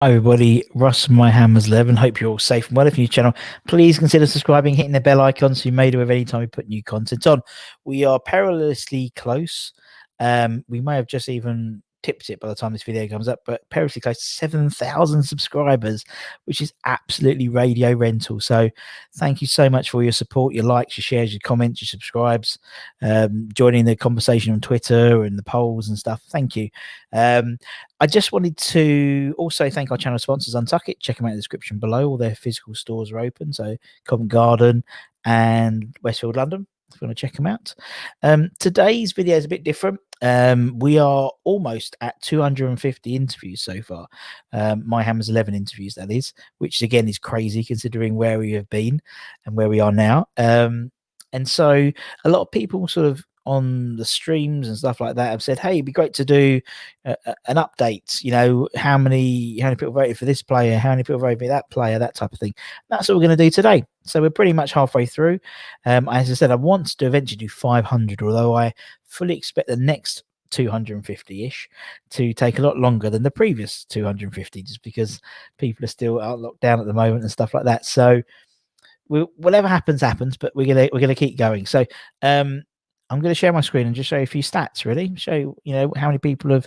Hi everybody, Russ from My Hammers 11. Hope you're all safe and well. If you're new channel, please consider subscribing, hitting the bell icon so you're made aware of any time we put new content on. We are perilously close. We may have just even tipped it by the time this video comes up, but perilously close to 7,000 subscribers, which is absolutely radio rental. So thank you so much for your support, your likes, your shares, your comments, your subscribes, joining the conversation on Twitter and the polls and stuff. Thank you. I just wanted to also thank our channel sponsors, Untuck It. Check them out in the description below. All their physical stores are open, so Covent Garden and Westfield London, if you want to check them out. Today's video is a bit different. We are almost at 250 interviews so far. My Hammers 11 interviews, that is, which again is crazy considering where we have been and where we are now. And so a lot of people sort of on the streams and stuff like that have said, hey, it'd be great to do an update, you know, how many people voted for this player, how many people voted for that player, that type of thing. That's what we're going to do today. So we're pretty much halfway through. As I said, I want to eventually do 500, although I fully expect the next 250-ish to take a lot longer than the previous 250, just because people are still out locked down at the moment and stuff like that. So whatever happens, but we're gonna keep going. So I'm going to share my screen and just show you a few stats, really. Show you know, how many people have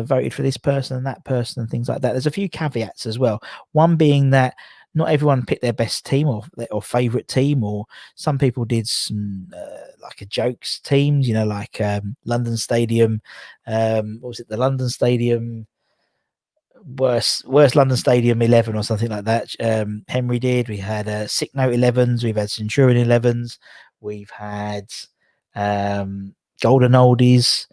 voted for this person and that person and things like that. There's a few caveats as well. One being that not everyone picked their best team or favorite team, or some people did some like a jokes teams, you know, like London Stadium. What was it? The London Stadium worst London Stadium 11 or something like that. Henry did. We had Sick Note 11s. We've had Centurion 11s. We've had golden oldies,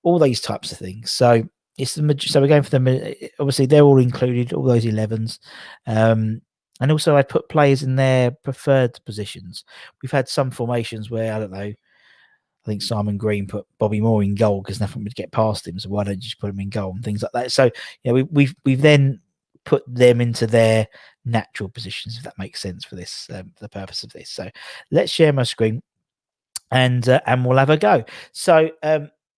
all those types of things. So it's so we're going for them. Obviously, they're all included, all those 11s. And also, I put players in their preferred positions. We've had some formations where I don't know. I think Simon Green put Bobby Moore in goal because nothing would get past him. So why don't you just put him in goal and things like that? So you know, we've then put them into their natural positions, if that makes sense for this for the purpose of this. So let's share my screen and we'll have a go. So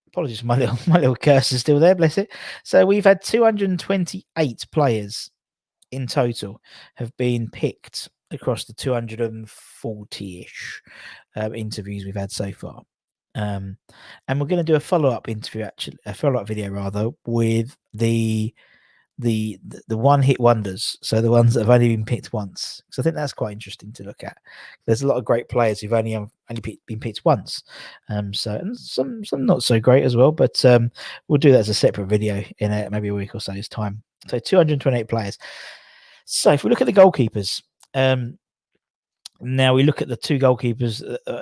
apologies, my little cursor is still there, bless it. So we've had 228 players in total have been picked across the 240-ish interviews we've had so far. And we're going to do a follow-up interview, actually, a follow-up video rather, with the one-hit wonders, so the ones that have only been picked once. So I think that's quite interesting to look at. There's a lot of great players who've only been picked once, so and some not so great as well. But we'll do that as a separate video in maybe a week or so's time. So 228 players. So if we look at the goalkeepers, now we look at the two goalkeepers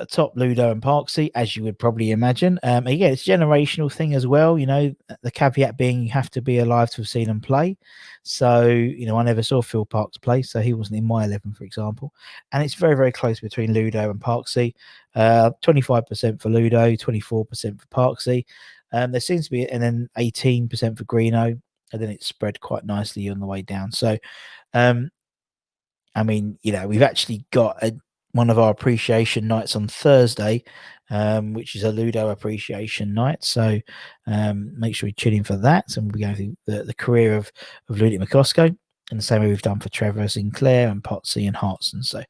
top, Ludo and Parksy, as you would probably imagine. Again, it's a generational thing as well. You know, the caveat being you have to be alive to have seen them play. So, you know, I never saw Phil Parks play, so he wasn't in my 11, for example. And it's very, very close between Ludo and Parksy. 25% for Ludo, 24% for Parksy. There seems to be, and then 18% for Greeno, and then it's spread quite nicely on the way down. So, I mean, you know, we've actually got one of our appreciation nights on Thursday, which is a Ludo appreciation night. So make sure you tune in for that. So we'll be going through the career of Ludo McCosco, and the same way we've done for Trevor Sinclair and Potsy and Hartson. So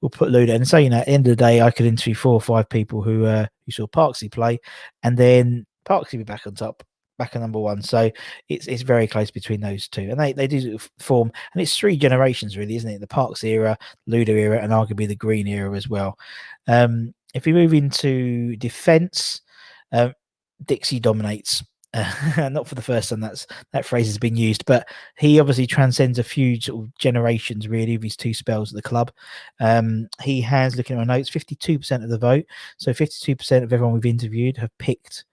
we'll put Ludo. And so, you know, at the end of the day, I could interview 4 or 5 people who saw Parksy play, and then Parksy be back on top, back at number 1. So it's very close between those two, and they do form, and it's 3 generations really, isn't it? The Parks era, Ludo era, and arguably the Green era as well. If we move into defense, Dixie dominates. Not for the first time that phrase has been used, but he obviously transcends a few sort of generations really of his 2 spells at the club. He has, looking at my notes, 52% of the vote, so 52% of everyone we've interviewed have picked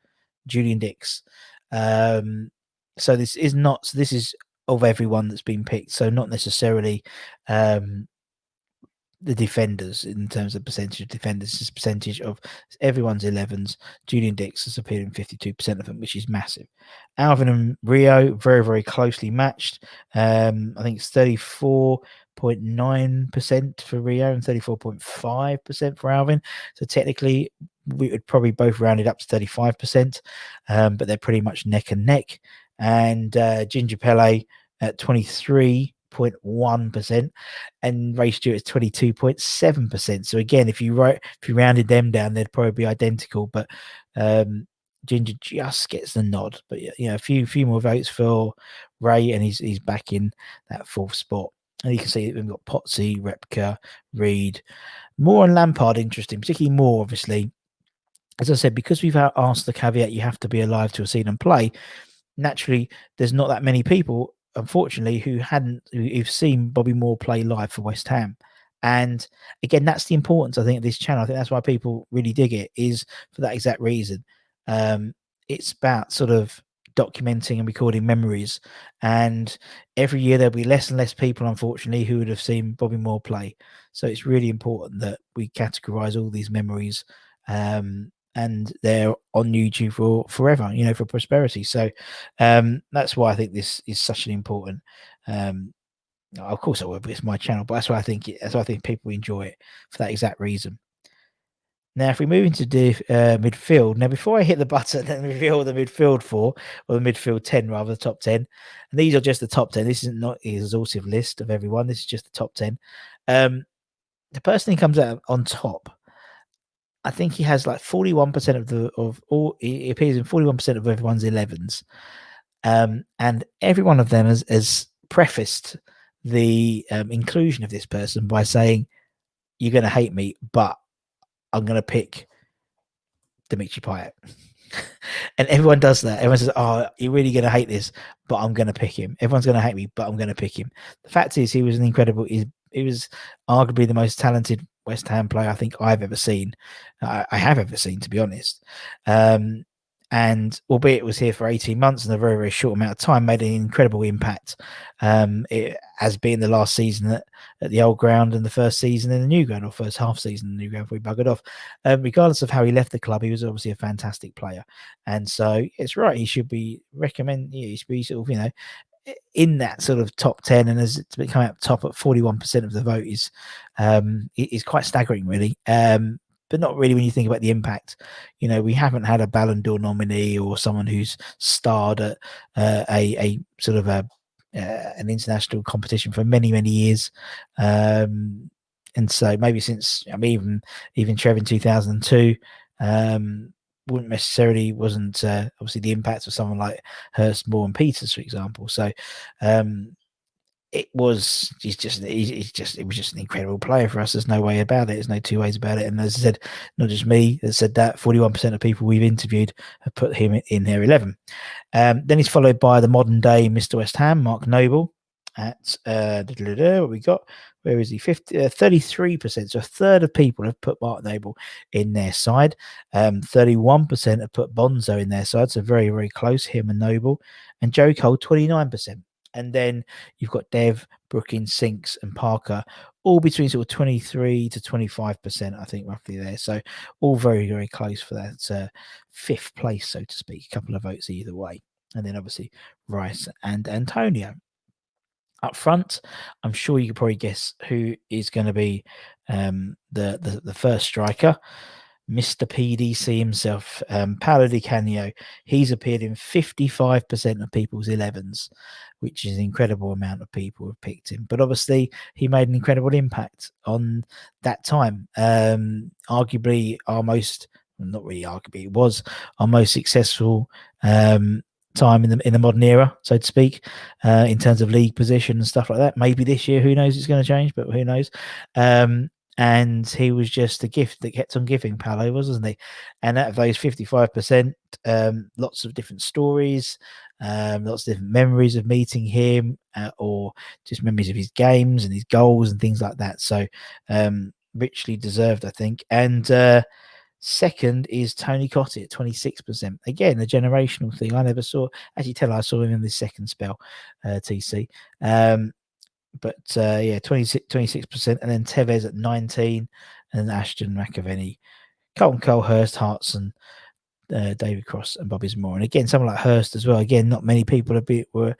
Julian Dix. So this is of everyone that's been picked, so not necessarily the defenders in terms of percentage of defenders. It's percentage of everyone's 11s. Julian Dix has appeared in 52% of them, which is massive. Alvin and Rio, very, very closely matched. I think it's 34.9% for Rio and 34.5% for Alvin. So technically, we would probably both round it up to 35%, but they're pretty much neck and neck. And Ginger Pele, at 23.1%, and Ray Stewart is 22.7%. So again, if you rounded them down, they'd probably be identical. But Ginger just gets the nod. But a few more votes for Ray, and he's back in that fourth spot. And you can see we've got Potsy, Repka, Reed, Moore, and Lampard. Interesting, particularly Moore, obviously. As I said, because we've asked the caveat, you have to be alive to have seen them play. Naturally, there's not that many people, unfortunately, who've seen Bobby Moore play live for West Ham. And again, that's the importance, I think, of this channel. I think that's why people really dig it, is for that exact reason. It's about sort of documenting and recording memories. And every year there'll be less and less people, unfortunately, who would have seen Bobby Moore play. So it's really important that we categorize all these memories. And they're on YouTube for forever, for prosperity. So that's why I think this is such an important. Of course, it's my channel, but that's why I think people enjoy it for that exact reason. Now, if we move into midfield, now before I hit the button and reveal the midfield 4, or the midfield 10, rather, the top 10, and these are just the top 10. This is not an exhaustive list of everyone. This is just the top 10. The person who comes out on top, I think he has like 41% he appears in 41% of everyone's 11s. And every one of them has prefaced the inclusion of this person by saying, "You're going to hate me, but I'm going to pick Dimitri Payet." And everyone does that. Everyone says, "Oh, you're really going to hate this, but I'm going to pick him. Everyone's going to hate me, but I'm going to pick him." The fact is, he was he was arguably the most talented West Ham player I think I've ever seen. I have ever seen, to be honest. And albeit it was here for 18 months in a very, very short amount of time, made an incredible impact. It has been the last season at the old ground and the first season in the new ground, or first half season in the new ground before he buggered off. Regardless of how he left the club, he was obviously a fantastic player. And so it's right, he should be he should be sort of, in that sort of top 10, and as it's become out top at 41% of the vote is quite staggering, really. But not really when you think about the impact. We haven't had a Ballon d'Or nominee or someone who's starred at a sort of an international competition for many, many years. And so maybe since, even Trev in 2002, wasn't obviously the impact of someone like Hurst, Moore, and Peters, for example. So it was just an incredible player for us. There's no way about it. There's no two ways about it. And as I said, not just me that said that, 41% of people we've interviewed have put him in their 11. Then he's followed by the modern day Mr. West Ham, Mark Noble, at what we got. Where is he? 33%. So a third of people have put Mark Noble in their side. 31% have put Bonzo in their side. So very, very close, him and Noble. And Joe Cole, 29%. And then you've got Dev, Brookins, Sinks, and Parker, all between sort of 23 to 25%, I think, roughly there. So all very, very close for that fifth place, so to speak. A couple of votes either way. And then obviously Rice and Antonio. Up front, I'm sure you could probably guess who is going to be the first striker. Mr. PDC himself, Paolo Di Canio. He's appeared in 55% of people's 11s, which is an incredible amount of people have picked him. But obviously, he made an incredible impact on that time. Arguably, it was our most successful time in the modern era, so to speak, in terms of league position and stuff like that. Maybe this year, who knows, it's going to change, but who knows. And he was just a gift that kept on giving, Paolo, wasn't he? And out of those 55%, lots of different stories, lots of different memories of meeting him, or just memories of his games and his goals and things like that. So richly deserved, I think. And second is Tony Cottee at 26%. Again, a generational thing. I never saw. Actually, I saw him in this second spell, TC. But 26%, and then Tevez at 19%, and then Ashton, McAvenny, Colton Cole, Hurst, Hartson, David Cross, and Bobby Moore. And again, someone like Hurst as well. Again, not many people were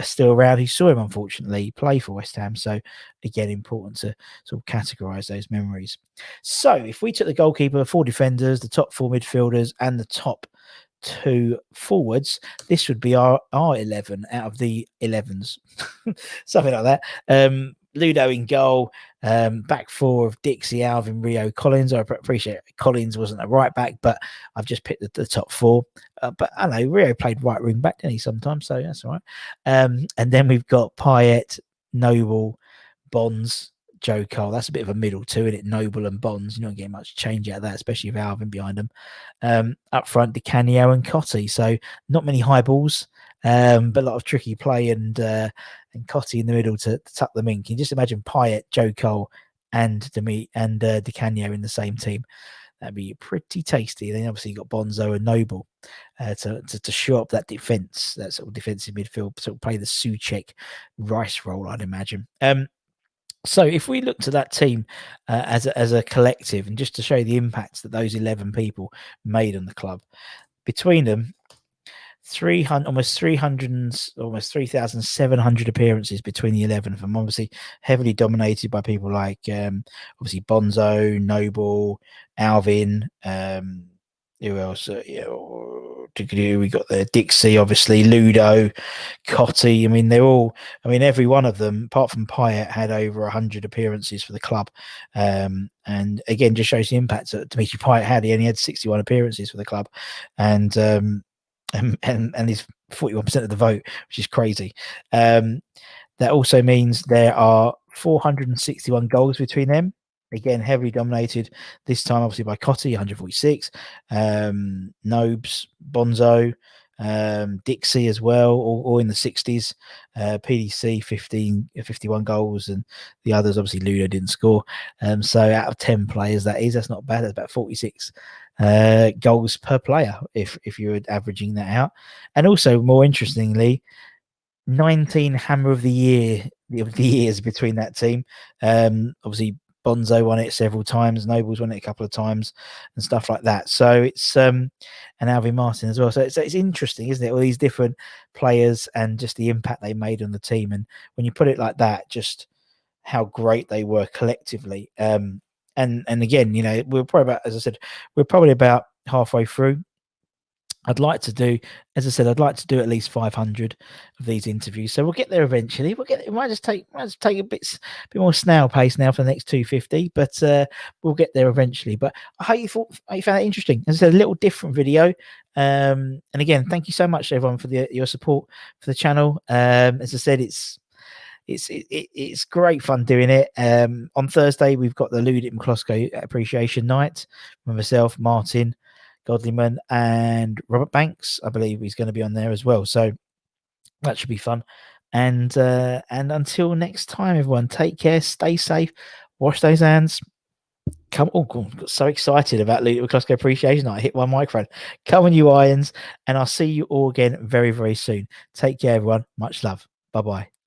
still around who saw him, unfortunately, play for West Ham. So again, important to sort of categorise those memories. So if we took the goalkeeper, 4 defenders, the top 4 midfielders, and the top 2 forwards, this would be our 11 out of the 11s, something like that. Ludo in goal, back four of Dixie, Alvin, Rio, Collins. I appreciate Collins wasn't a right back, but I've just picked the top four. But I know Rio played right wing back, didn't he, sometimes? So that's all right. And then we've got Payet, Noble, Bonds, Joe Cole. That's a bit of a middle two, isn't it? Noble and Bonds. You're not getting much change out of that, especially with Alvin behind them. Up front, Di Canio and Cotti. So not many high balls, but a lot of tricky play and Cotti in the middle to tuck them in. Can you just imagine Payet, Joe Cole, and Di Canio in the same team? That'd be pretty tasty. Then obviously you've got Bonzo and Noble to show up that defense, that sort of defensive midfield, sort of play the Souček Rice role, I'd imagine. So if we look to that team as a collective, and just to show the impacts that those 11 people made on the club, between them, almost 3,700 appearances between the 11 of them. Obviously, heavily dominated by people like obviously Bonzo, Noble, Alvin. Who else? We got the Dixie, obviously Ludo, Cotti. I mean, every one of them, apart from Payet, had over 100 appearances for the club. And again, just shows the impact that Dimitri Payet had. He only had 61 appearances for the club, and he's 41% of the vote, which is crazy. That also means there are 461 goals between them. Again, heavily dominated this time, obviously, by Cotti, 146, Nobes, Bonzo, Dixie as well, all in the 60s. PDC, 51 goals, and the others, obviously, Ludo didn't score. So out of 10 players, that's not bad. That's about 46 goals per player if you're averaging that out. And also, more interestingly, 19 Hammer of the years between that team. Obviously, Bonzo won it several times, Noble's won it a couple of times, and stuff like that. So it's and Alvin Martin as well. So it's interesting, isn't it? All these different players and just the impact they made on the team. And when you put it like that, just how great they were collectively. And again, we're probably about, as I said, we're probably about halfway through. I'd like to do at least 500 of these interviews. So we'll get there eventually. It might just take a bit more snail pace now for the next 250, but we'll get there eventually. But I hope you found it interesting. As I said, a little different video. And again, thank you so much everyone for your support for the channel. As I said, it's great fun doing it. On Thursday, we've got the Ludit McCloskey Appreciation Night with myself, Martin Godlyman, and Robert Banks. I believe he's going to be on there as well. So that should be fun. And until next time, everyone, take care, stay safe, wash those hands. Got so excited about Ludit McCloskey Appreciation Night. I hit my microphone. Come on, you irons, and I'll see you all again very, very soon. Take care, everyone. Much love. Bye-bye.